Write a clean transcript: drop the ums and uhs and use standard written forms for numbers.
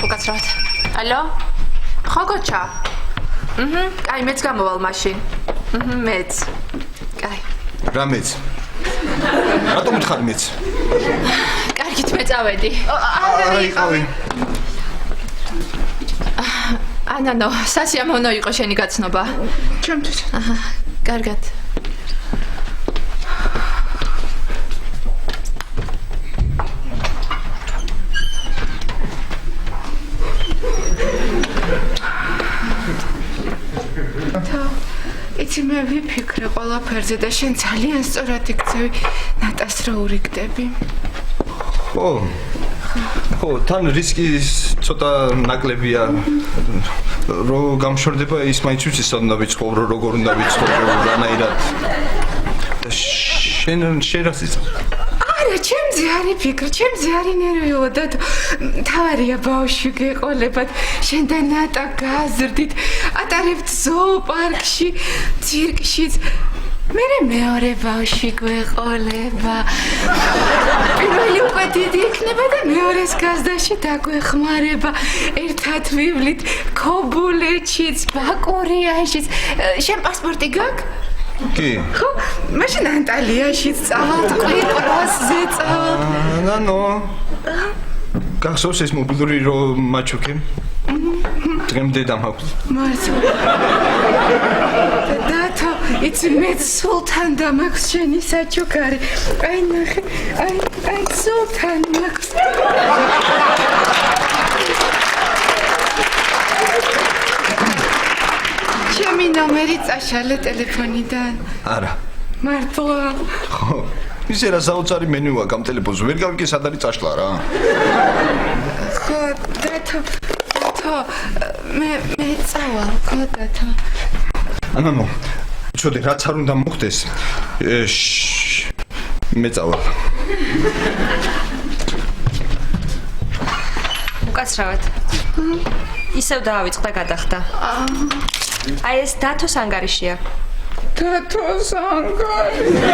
უკაცრავად. ალო? ხო გოჩა? კაი, მეც გამოვალ მაშინ. მეც. კაი. რა მეც? რატომ უთხარ მეც? კარგით მე წავედი. აიყავი. ანანო, სასიამოვნო იყო შენი გაცნობა. ჩემთვის. კარგად. იცი მე ვიფიქრე ყველაფერზე და შენ ძალიან სწორად იქცევი ნატას რა ურიგდები. ხო, თან რისკი ცოტა ნაკლებია. რო გამშორდება ის მაინც ვიცის სად უნდა ვიცხოვრო, როგორ უნდა ვიცხოვრო, რანაირად. და შენ რას იცი? არა, ჩემზე არი ფიქრ, ჩემზე არი ნერვიო და თავარია ბავშვი გეყოლებათ, შენ და ნატა გაზრდით, ატარებთ ზოოპარკში, ცირკშიც. მერე მეორე ბავშვი გვეყოლება. პირველი უკვე დიდი იქნება და მეორეს გაზდაში დაგვეხმარება. ერთად ვივლით ქობულეთშიც, ბაკურიანშიც. შენ პასპორტი გაქვს? კი. ხო, მაშინ ანტალიაშიც წავალთ, კვიპროსზე წავალთ. ნანო. გახსოვს ეს მობილური რო მაჩუქე? დღემდე დამაქვს. მართლა. დათო, იცი მე სულთან დამაქვს შენი საჩუქარი. აი ნახე, აი სულთან მაქვს. ჩემი ნომერი წაშალე ტელეფონიდან. არა. მართლა. ხო. ისე რა საოცარი მენუა გამ ტელეფონს ვერ გავიგე სად არის წაშლა რა. ხო, დათო, მე წავალ, ხო დათო. ანანო, ჩოდე რაც არ უნდა მოხდეს. მე წავალ. უკაცრავად. ისევ დაავიწყდა გადახდა. აი ეს დათოს ანგარიშია. დათოს ანგარიში.